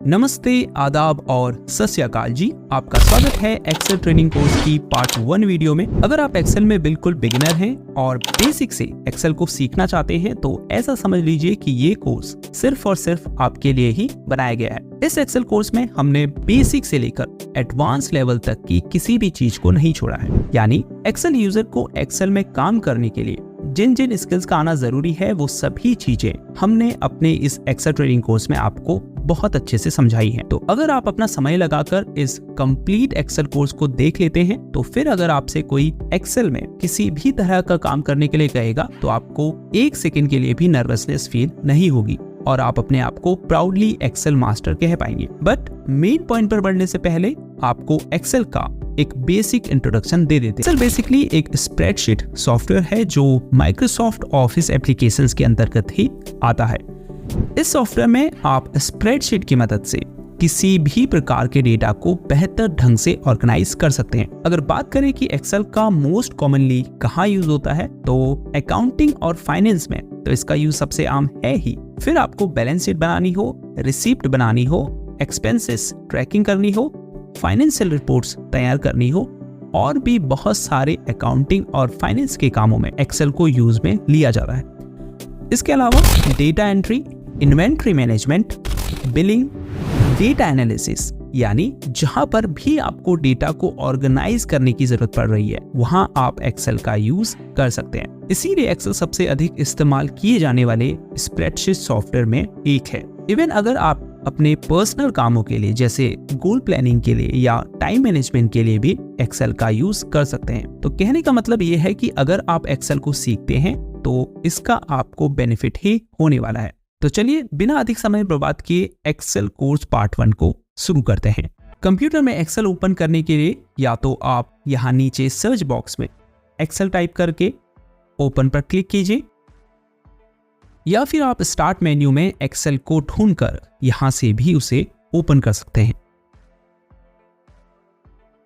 नमस्ते, आदाब और सत श्री अकाल जी। आपका स्वागत है एक्सेल ट्रेनिंग कोर्स की पार्ट 1 वीडियो में। अगर आप एक्सेल में बिल्कुल बिगिनर हैं और बेसिक से एक्सेल को सीखना चाहते हैं तो ऐसा समझ लीजिए कि ये कोर्स सिर्फ और सिर्फ आपके लिए ही बनाया गया है। इस एक्सेल कोर्स में हमने बेसिक से लेकर एडवांस लेवल तक की किसी भी चीज को नहीं छोड़ा है। यानी एक्सेल यूजर को एक्सेल में काम करने के लिए जिन जिन स्किल्स का आना जरूरी है वो सभी चीजें हमने अपने इस एक्सेल ट्रेनिंग कोर्स में आपको बहुत अच्छे से समझाई है। तो अगर आप अपना समय लगाकर इस कंप्लीट एक्सेल कोर्स को देख लेते हैं तो फिर अगर आपसे कोई एक्सेल में किसी भी तरह का काम करने के लिए कहेगा तो आपको एक सेकंड के लिए भी नर्वसनेस फील नहीं होगी और आप अपने आप को प्राउडली एक्सेल मास्टर कह पाएंगे। बट मेन पॉइंट पर बढ़ने से पहले आपको एक्सेल का एक बेसिक इंट्रोडक्शन दे देते हैं। एक्सेल बेसिकली एक स्प्रेडशीट सॉफ्टवेयर है जो माइक्रोसॉफ्ट ऑफिस एप्लीकेशंस के अंतर्गत ही आता है। इस सॉफ्टवेयर में आप स्प्रेडशीट की मदद से किसी भी प्रकार के डेटा को बेहतर ढंग से ऑर्गेनाइज कर सकते हैं। अगर बात करें कि एक्सेल का मोस्ट कॉमनली कहाँ यूज होता है तो अकाउंटिंग और फाइनेंस में तो इसका यूज सबसे आम है ही। फिर आपको बैलेंस शीट बनानी हो, रिसिप्ट बनानी हो, एक्सपेंसेस ट्रैकिंग करनी हो, फाइनेंशियल रिपोर्ट्स तैयार करनी हो और भी बहुत सारे अकाउंटिंग और फाइनेंस के कामों में एक्सेल को यूज में लिया जा रहा है। इसके अलावा data entry, inventory management, billing, data analysis यानी जहां पर भी आपको डेटा को ऑर्गेनाइज करने की जरूरत पड़ रही है वहां आप एक्सेल का यूज कर सकते हैं। इसीलिए एक्सेल सबसे अधिक इस्तेमाल किए जाने वाले स्प्रेडशीट सॉफ्टवेयर में एक है। इवन अगर आप अपने पर्सनल कामों के लिए जैसे गोल प्लानिंग के लिए या टाइम मैनेजमेंट के लिए भी एक्सेल का यूज कर सकते हैं। तो कहने का मतलब ये है कि अगर आप एक्सेल को सीखते हैं तो इसका आपको बेनिफिट ही होने वाला है। तो चलिए बिना अधिक समय बर्बाद किए एक्सेल कोर्स पार्ट 1 को शुरू करते हैं। कंप्यूटर में एक्सेल ओपन करने के लिए या तो आप यहाँ नीचे सर्च बॉक्स में एक्सेल टाइप करके ओपन पर क्लिक कीजिए या फिर आप स्टार्ट मेन्यू में एक्सेल को ढूंढकर यहां से भी उसे ओपन कर सकते हैं।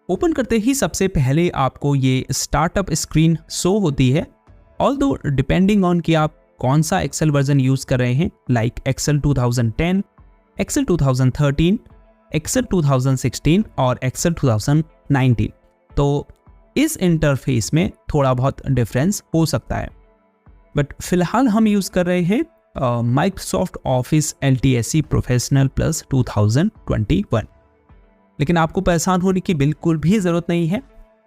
ओपन करते ही सबसे पहले आपको ये स्टार्टअप स्क्रीन शो होती है। ऑल्दो डिपेंडिंग ऑन कि आप कौन सा एक्सेल वर्जन यूज कर रहे हैं लाइक एक्सेल 2010, एक्सेल 2013, एक्सेल 2016 और एक्सेल 2019 तो इस इंटरफेस में थोड़ा बहुत डिफरेंस हो सकता है। बट फिलहाल हम यूज कर रहे हैं Microsoft office LTSC professional plus 2021। लेकिन आपको परेशान होने की बिल्कुल भी जरूरत नहीं है।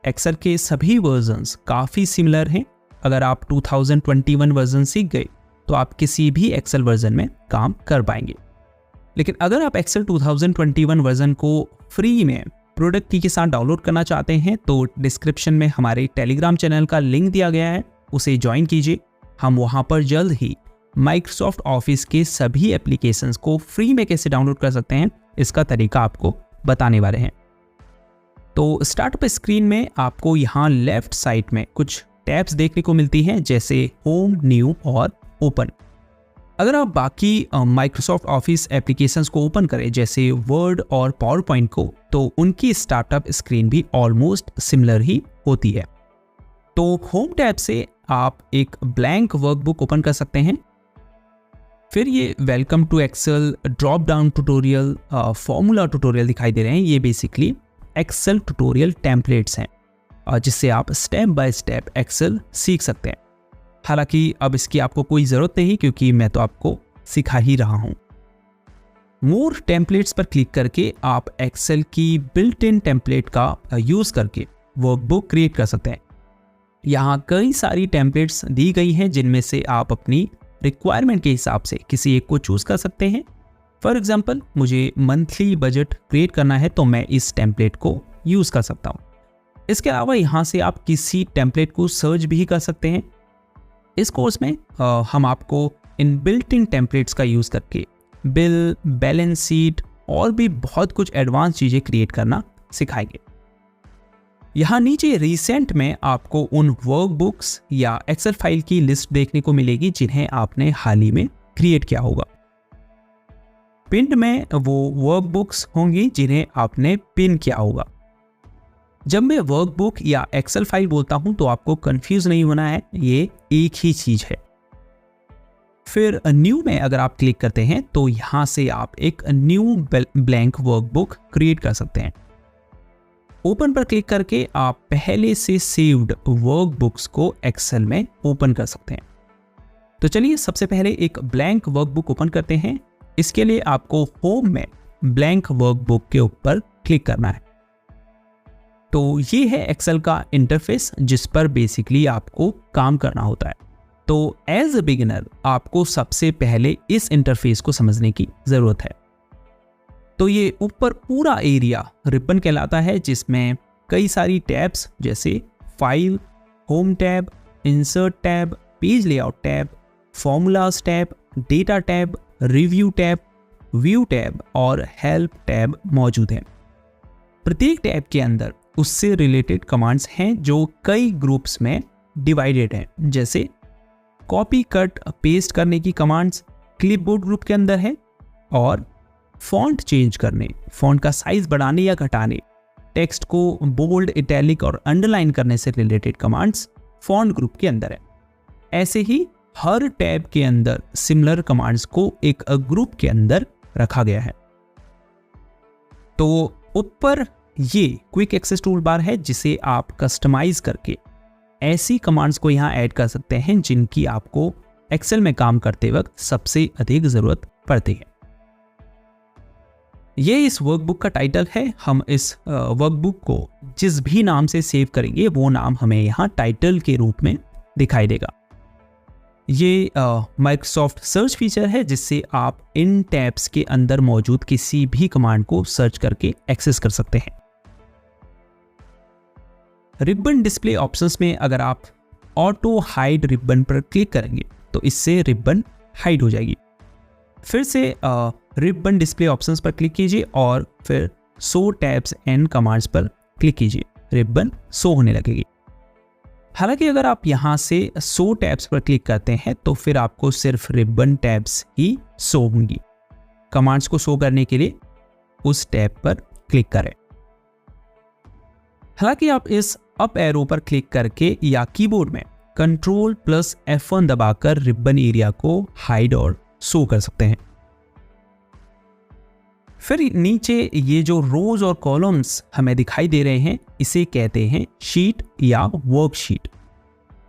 एक्सेल के सभी वर्जन्स काफ़ी सिमिलर हैं। अगर आप 2021 वर्जन सीख गए तो आप किसी भी एक्सेल वर्जन में काम कर पाएंगे। लेकिन अगर आप एक्सेल 2021 वर्जन को फ्री में प्रोडक्ट की के साथ डाउनलोड करना चाहते हैं तो डिस्क्रिप्शन में हमारे टेलीग्राम चैनल का लिंक दिया गया है, उसे ज्वाइन कीजिए। हम वहां पर जल्द ही माइक्रोसॉफ्ट ऑफिस के सभी एप्लीकेशंस को फ्री में कैसे डाउनलोड कर सकते हैं इसका तरीका आपको बताने वाले हैं। तो स्टार्टअप स्क्रीन में आपको यहाँ लेफ्ट साइड में कुछ टैब्स देखने को मिलती हैं जैसे होम, न्यू और ओपन। अगर आप बाकी माइक्रोसॉफ्ट ऑफिस एप्लीकेशंस को ओपन करें जैसे वर्ड और पावर पॉइंट को तो उनकी स्टार्टअप स्क्रीन भी ऑलमोस्ट सिमिलर ही होती है। तो होम टैब से आप एक ब्लैंक वर्कबुक ओपन कर सकते हैं। फिर ये welcome to Excel, drop down tutorial, formula tutorial दिखाई दे रहे हैं। ये बेसिकली एक्सेल ट्यूटोरियल टेम्पलेट्स हैं जिससे आप स्टेप बाय स्टेप एक्सेल सीख सकते हैं। हालांकि अब इसकी आपको कोई ज़रूरत नहीं क्योंकि मैं तो आपको सिखा ही रहा हूँ। मोर टेम्पलेट्स पर क्लिक करके आप एक्सेल की बिल्ट इन टेम्पलेट का यूज़ करके वर्कबुक क्रिएट कर सकते हैं। यहाँ कई सारी टेम्पलेट्स दी गई हैं जिनमें से आप अपनी रिक्वायरमेंट के हिसाब से किसी एक को चूज कर सकते हैं। फॉर एग्जांपल मुझे मंथली बजट क्रिएट करना है तो मैं इस टेम्पलेट को यूज कर सकता हूँ। इसके अलावा यहाँ से आप किसी टेम्पलेट को सर्च भी कर सकते हैं। इस कोर्स में हम आपको इन बिल्ट इन टेम्पलेट्स का यूज करके बिल, बैलेंस शीट और भी बहुत कुछ एडवांस चीजें क्रिएट करना सिखाएंगे। यहाँ नीचे रिसेंट में आपको उन वर्कबुक्स या एक्सेल फाइल की लिस्ट देखने को मिलेगी जिन्हें आपने हाल ही में क्रिएट किया होगा। पिन में वो वर्कबुक्स होंगी जिन्हें आपने पिन किया होगा। जब मैं वर्कबुक या एक्सेल फाइल बोलता हूं तो आपको कंफ्यूज नहीं होना है, ये एक ही चीज है। फिर न्यू में अगर आप क्लिक करते हैं तो यहाँ से आप एक न्यू ब्लैंक वर्कबुक क्रिएट कर सकते हैं। ओपन पर क्लिक करके आप पहले से सेव्ड वर्कबुक्स को एक्सेल में ओपन कर सकते हैं। तो चलिए सबसे पहले एक ब्लैंक वर्कबुक ओपन करते हैं। इसके लिए आपको होम में ब्लैंक वर्कबुक के ऊपर क्लिक करना है। तो ये है एक्सेल का इंटरफेस जिस पर बेसिकली आपको काम करना होता है। तो एज अ बिगिनर आपको सबसे पहले इस इंटरफेस को समझने की जरूरत है। तो ये ऊपर पूरा एरिया रिबन कहलाता है जिसमें कई सारी टैब्स जैसे file, home tab, insert tab, page layout tab, formulas tab, data tab, review tab, view tab और हेल्प टैब मौजूद हैं। प्रत्येक टैब के अंदर उससे रिलेटेड कमांड्स हैं जो कई ग्रुप्स में डिवाइडेड हैं, जैसे कॉपी कट पेस्ट करने की कमांड्स क्लिपबोर्ड ग्रुप के अंदर है, और फॉन्ट चेंज करने, फॉन्ट का साइज बढ़ाने या घटाने, टेक्स्ट को बोल्ड, इटैलिक और अंडरलाइन करने से रिलेटेड कमांड्स फॉन्ट ग्रुप के अंदर है। ऐसे ही हर टैब के अंदर सिमिलर कमांड्स को एक ग्रुप के अंदर रखा गया है। तो ऊपर ये क्विक एक्सेस टूल बार है जिसे आप कस्टमाइज करके ऐसी कमांड्स को यहाँ ऐड कर सकते हैं जिनकी आपको एक्सेल में काम करते वक्त सबसे अधिक जरूरत पड़ती है। ये इस वर्कबुक का टाइटल है। हम इस वर्कबुक को जिस भी नाम से सेव करेंगे वो नाम हमें यहाँ टाइटल के रूप में दिखाई देगा। ये माइक्रोसॉफ्ट सर्च फीचर है जिससे आप इन टैब्स के अंदर मौजूद किसी भी कमांड को सर्च करके एक्सेस कर सकते हैं। रिबन डिस्प्ले ऑप्शंस में अगर आप ऑटो हाइड रिबन पर क्लिक करेंगे तो इससे रिबन हाइड हो जाएगी। फिर से रिबन डिस्प्ले ऑप्शंस पर क्लिक कीजिए और फिर शो टैब्स एंड कमांड्स पर क्लिक कीजिए, रिबन शो होने लगेगी। हालांकि अगर आप यहाँ से शो टैब्स पर क्लिक करते हैं तो फिर आपको सिर्फ रिबन टैब्स ही शो होंगी। कमांड्स को शो करने के लिए उस टैब पर क्लिक करें। हालांकि आप इस अप एरो पर क्लिक करके या कीबोर्ड में Ctrl+F1 दबाकर रिबन एरिया को हाइड और शो कर सकते हैं। फिर नीचे ये जो रोज और कॉलम्स हमें दिखाई दे रहे हैं इसे कहते हैं शीट या वर्कशीट,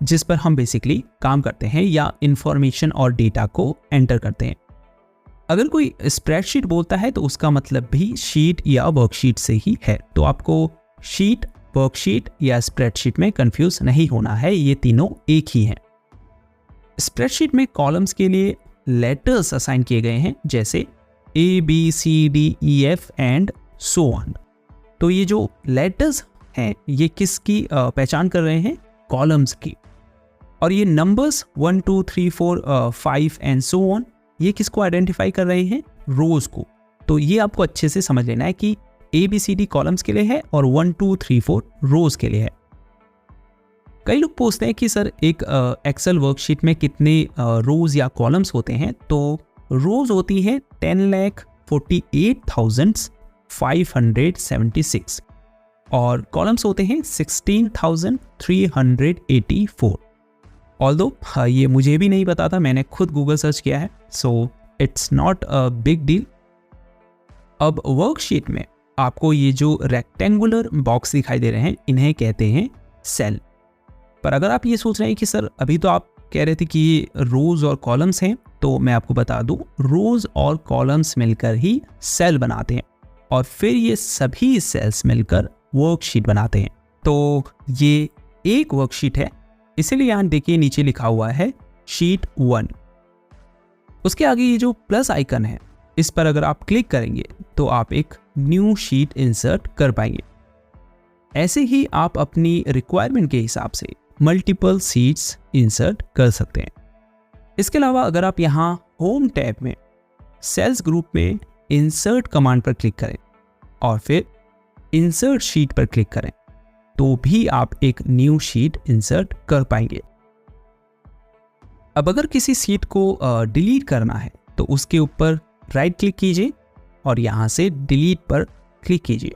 जिस पर हम बेसिकली काम करते हैं या इंफॉर्मेशन और डेटा को एंटर करते हैं। अगर कोई स्प्रेडशीट बोलता है तो उसका मतलब भी शीट या वर्कशीट से ही है। तो आपको शीट, वर्कशीट या स्प्रेडशीट में कंफ्यूज नहीं होना है, ये तीनों एक ही हैं। स्प्रेडशीट में कॉलम्स के लिए लेटर्स असाइन किए गए हैं जैसे ABCDEF एंड सो ऑन। तो ये जो लेटर्स हैं ये किसकी पहचान कर रहे हैं? कॉलम्स की। और ये नंबर्स 1 2 3 4 5 एंड सो ऑन ये किसको आइडेंटिफाई कर रहे हैं? रोज को। तो ये आपको अच्छे से समझ लेना है कि ABCD कॉलम्स के लिए है और 1 2 3 4 रोज के लिए है। कई लोग पूछते हैं कि सर एक एक्सेल वर्कशीट में कितने रोज या कॉलम्स होते हैं? तो रोज होती है 10,48,576 और कॉलम्स होते हैं 16,384। ऑल्दो ये मुझे भी नहीं पता था, मैंने खुद गूगल सर्च किया है, so it's not a big deal. अब वर्कशीट में आपको ये जो रेक्टेंगुलर बॉक्स दिखाई दे रहे हैं इन्हें कहते हैं सेल। पर अगर आप ये सोच रहे हैं कि सर अभी तो आप कह रहे थे कि ये रोज और कॉलम्स हैं, तो मैं आपको बता दूं रोज और कॉलम्स मिलकर ही सेल बनाते हैं और फिर ये सभी सेल्स मिलकर वर्कशीट बनाते हैं। तो ये एक वर्कशीट है, इसीलिए यहाँ देखिए नीचे लिखा हुआ है शीट 1। उसके आगे ये जो प्लस आइकन है इस पर अगर आप क्लिक करेंगे तो आप एक न्यू शीट इंसर्ट कर पाएंगे। ऐसे ही आप अपनी रिक्वायरमेंट के हिसाब से मल्टीपल शीट्स इंसर्ट कर सकते हैं। इसके अलावा अगर आप यहाँ होम टैब में सेल्स ग्रुप में इंसर्ट कमांड पर क्लिक करें और फिर इंसर्ट शीट पर क्लिक करें तो भी आप एक न्यू शीट इंसर्ट कर पाएंगे। अब अगर किसी शीट को डिलीट करना है तो उसके ऊपर राइट क्लिक कीजिए और यहाँ से डिलीट पर क्लिक कीजिए।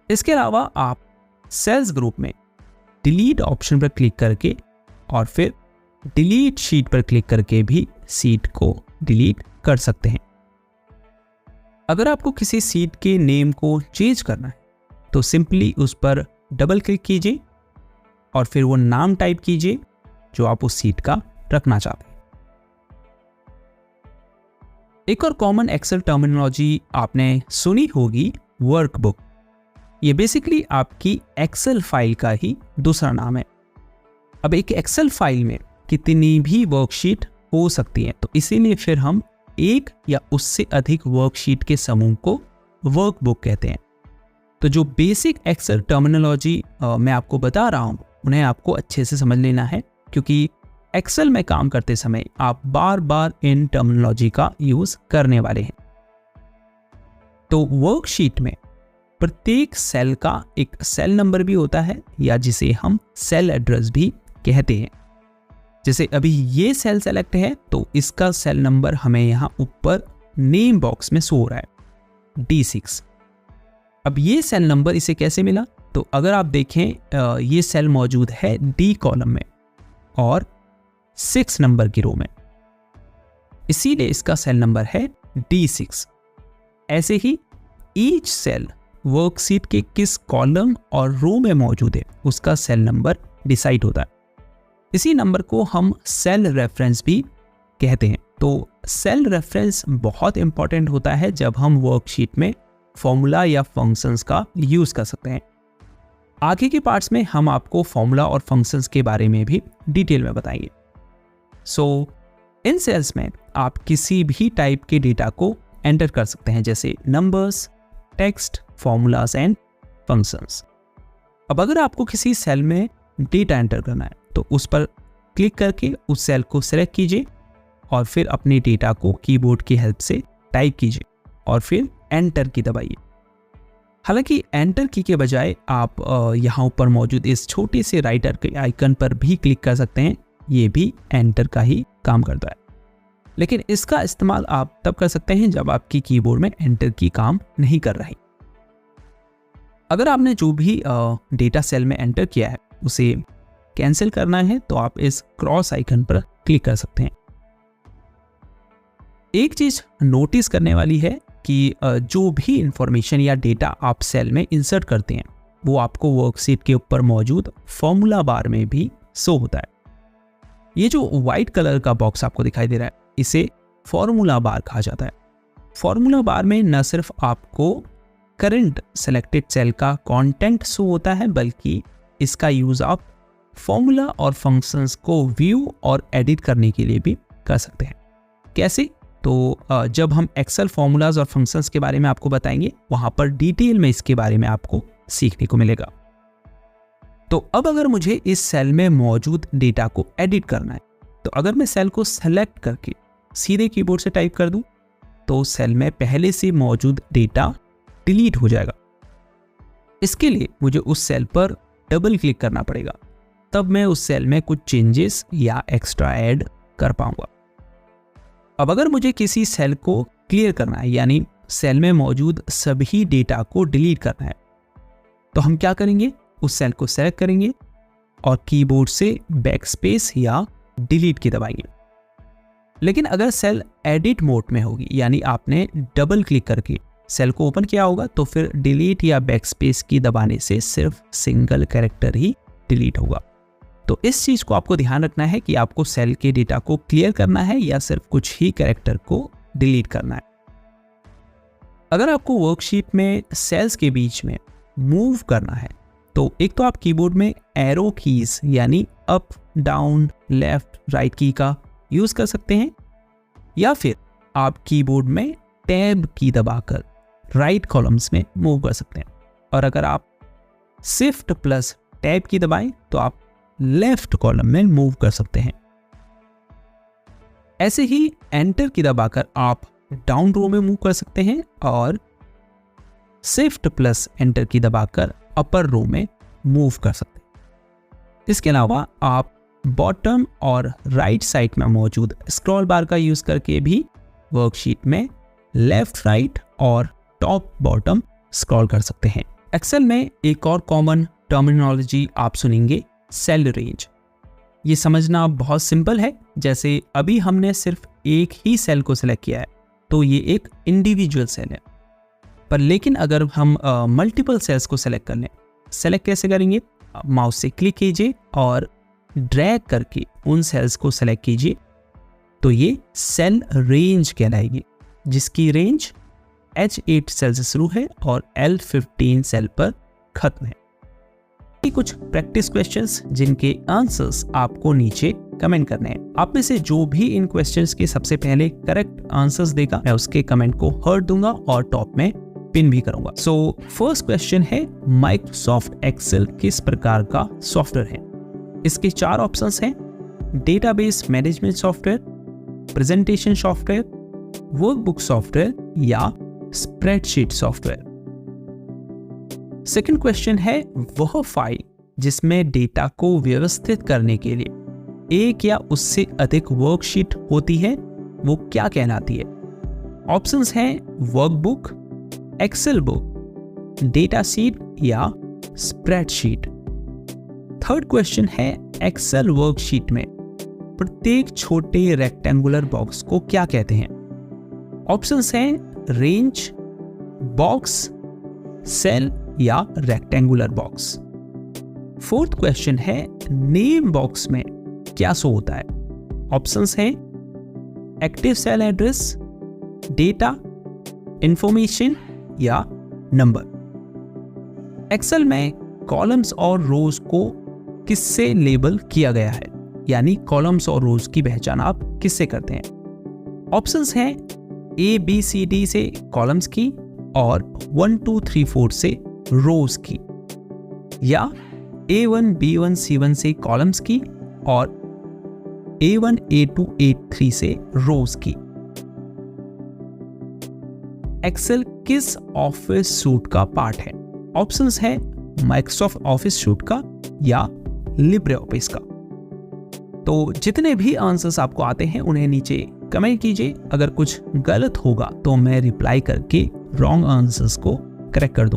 इसके अलावा आप सेल्स ग्रुप में डिलीट ऑप्शन पर क्लिक करके और फिर डिलीट शीट पर क्लिक करके भी सीट को डिलीट कर सकते हैं। अगर आपको किसी सीट के नेम को चेंज करना है तो सिंपली उस पर डबल क्लिक कीजिए और फिर वो नाम टाइप कीजिए जो आप उस सीट का रखना चाहते हैं। एक और कॉमन एक्सेल टर्मिनोलॉजी आपने सुनी होगी, वर्कबुक। ये बेसिकली आपकी एक्सेल फाइल का ही दूसरा नाम है। अब एक एक्सेल फाइल में कितनी भी वर्कशीट हो सकती है, तो इसीलिए फिर हम एक या उससे अधिक वर्कशीट के समूह को वर्कबुक कहते हैं। तो जो बेसिक एक्सेल टर्मिनोलॉजी मैं आपको बता रहा हूँ उन्हें आपको अच्छे से समझ लेना है, क्योंकि एक्सेल में काम करते समय आप बार बार इन टर्मिनोलॉजी का यूज करने वाले हैं। तो वर्कशीट में प्रत्येक सेल का एक सेल नंबर भी होता है, या जिसे हम सेल एड्रेस भी कहते हैं। जैसे अभी ये सेल सेलेक्ट है तो इसका सेल नंबर हमें यहाँ ऊपर नेम बॉक्स में शो हो रहा है, D6। अब ये सेल नंबर इसे कैसे मिला? तो अगर आप देखें ये सेल मौजूद है D कॉलम में और 6 नंबर की रो में, इसीलिए इसका सेल नंबर है D6। ऐसे ही ईच सेल वर्कशीट के किस कॉलम और रो में मौजूद है उसका सेल नंबर डिसाइड होता है। इसी नंबर को हम सेल रेफरेंस भी कहते हैं। तो सेल रेफरेंस बहुत इंपॉर्टेंट होता है जब हम वर्कशीट में फॉर्मूला या फंक्शंस का यूज कर सकते हैं। आगे के पार्ट्स में हम आपको फॉर्मूला और फंक्शंस के बारे में भी डिटेल में बताएंगे। इन सेल्स में आप किसी भी टाइप के डेटा को एंटर कर सकते हैं, जैसे numbers, text, formulas and functions. अब अगर आपको किसी सेल में डेटा एंटर करना है तो उस पर क्लिक करके उस सेल को सेलेक्ट कीजिए और फिर अपने डेटा को कीबोर्ड की हेल्प से टाइप कीजिए और फिर एंटर की दबाइए। हालांकि एंटर की के बजाय आप यहाँ ऊपर मौजूद इस छोटे से राइटर के आइकन पर भी क्लिक कर सकते हैं, ये भी एंटर का ही काम करता है। लेकिन इसका इस्तेमाल आप तब कर सकते हैं जब आपकी कीबोर्ड में एंटर की काम नहीं कर रही। अगर आपने जो भी डेटा सेल में एंटर किया है उसे कैंसिल करना है तो आप इस क्रॉस आइकन पर क्लिक कर सकते हैं। एक चीज नोटिस करने वाली है कि जो भी इंफॉर्मेशन या डेटा आप सेल में इंसर्ट करते हैं वो आपको वर्कशीट के ऊपर मौजूद फॉर्मूला बार में भी शो होता है। ये जो व्हाइट कलर का बॉक्स आपको दिखाई दे रहा है इसे फॉर्मूला बार कहा जाता है। फॉर्मूला बार में न सिर्फ आपको करंट सेलेक्टेड सेल का कंटेंट शो होता है, बल्कि इसका यूज आप फॉर्मूला और फंक्शंस को व्यू और एडिट करने के लिए भी कर सकते हैं। कैसे? तो जब हम एक्सेल फॉर्मूलाज और फंक्शंस के बारे में आपको बताएंगे वहां पर डिटेल में इसके बारे में आपको सीखने को मिलेगा। तो अब अगर मुझे इस सेल में मौजूद डेटा को एडिट करना है तो अगर मैं सेल को सेलेक्ट करके सीधे कीबोर्ड से टाइप कर दूं तो सेल में पहले से मौजूद डेटा डिलीट हो जाएगा। इसके लिए मुझे उस सेल पर डबल क्लिक करना पड़ेगा, तब मैं उस सेल में कुछ चेंजेस या एक्स्ट्रा ऐड कर पाऊंगा। अब अगर मुझे किसी सेल को क्लियर करना है, यानी सेल में मौजूद सभी डेटा को डिलीट करना है, तो हम क्या करेंगे? उस सेल को सेलेक्ट करेंगे और कीबोर्ड से बैकस्पेस या डिलीट की दबाएंगे। लेकिन अगर सेल एडिट मोड में होगी, यानी आपने डबल क्लिक करके सेल को ओपन किया होगा, तो फिर डिलीट या बैकस्पेस की दबाने से सिर्फ सिंगल कैरेक्टर ही डिलीट होगा। तो इस चीज को आपको ध्यान रखना है कि आपको सेल के डेटा को क्लियर करना है या सिर्फ कुछ ही कैरेक्टर को डिलीट करना है। अगर आपको वर्कशीट में सेल्स के बीच में मूव करना है तो एक तो आप कीबोर्ड में एरो कीज यानी अप, डाउन, लेफ्ट, राइट की का यूज कर सकते हैं, या फिर आप कीबोर्ड में टैब की दबाकर राइट कॉलम्स में मूव कर सकते हैं। और अगर आप शिफ्ट प्लस टैब की दबाएं तो आप लेफ्ट कॉलम में मूव कर सकते हैं। ऐसे ही एंटर की दबाकर आप डाउन रो में मूव कर सकते हैं और शिफ्ट प्लस एंटर की दबाकर अपर रो में मूव कर सकते हैं। इसके अलावा आप बॉटम और राइट साइड में मौजूद स्क्रॉल बार का यूज करके भी वर्कशीट में लेफ्ट, राइट और टॉप बॉटम स्क्रॉल कर सकते हैं। एक्सेल में एक और कॉमन टर्मिनोलॉजी आप सुनेंगे, सेल रेंज। ये समझना बहुत सिंपल है। जैसे अभी हमने सिर्फ एक ही सेल को सिलेक्ट किया है तो ये एक इंडिविजुअल सेल है, पर लेकिन अगर हम मल्टीपल सेल्स को सिलेक्ट कर लें, सेलेक्ट कैसे करेंगे? माउस से क्लिक कीजिए और ड्रैग करके उन सेल्स को सेलेक्ट कीजिए तो ये सेल रेंज कहलाएगी, जिसकी रेंज H8 सेल से शुरू है और L15 सेल पर खत्म है। ये कुछ प्रैक्टिस क्वेश्चंस जिनके आंसर्स आपको नीचे कमेंट करने हैं। आप में से जो भी इन क्वेश्चंस के सबसे पहले करेक्ट आंसर्स देगा, मैं उसके कमेंट को हार्ट दूंगा और टॉप में पिन भी करूंगा। सो फर्स्ट क्वेश्चन है, माइक्रोसॉफ्ट एक्सेल किस प्रकार का सॉफ्टवेयर है? इसके 4 ऑप्शंस हैं, database management software, presentation software, workbook software या स्प्रेडशीट सॉफ्टवेयर। सेकंड क्वेश्चन है, वह फाइल जिसमें डेटा को व्यवस्थित करने के लिए एक या उससे अधिक वर्कशीट होती है वो क्या कहलाती है? ऑप्शंस हैं workbook, Excel book, data sheet या स्प्रेडशीट। थर्ड क्वेश्चन है, एक्सेल वर्कशीट में प्रत्येक छोटे रेक्टेंगुलर बॉक्स को क्या कहते हैं? ऑप्शंस हैं रेंज, बॉक्स, सेल या रेक्टेंगुलर बॉक्स। फोर्थ क्वेश्चन है, नेम बॉक्स में क्या शो होता है? ऑप्शंस हैं active cell address, data, information या नंबर। एक्सेल में कॉलम्स और रोज को किससे लेबल किया गया है? यानी कॉलम्स और रोज की पहचान आप किससे करते हैं? ऑप्शंस हैं ABCD से कॉलम्स की और 1 2 3 4 से रोज की, या A1 B1 C1 से कॉलम्स की और A1 A2 A3 से रोज की। एक्सेल किस ऑफिस सूट का पार्ट है? ऑप्शंस है माइक्रोसॉफ्ट ऑफिस सूट का या लिब्रे ऑफिस का। तो जितने भी आंसर्स आपको आते हैं उन्हें नीचे कमेंट कीजिए। अगर कुछ गलत होगा तो मैं रिप्लाई करके रॉन्ग आंसर्स को करेक्ट कर दूंगा।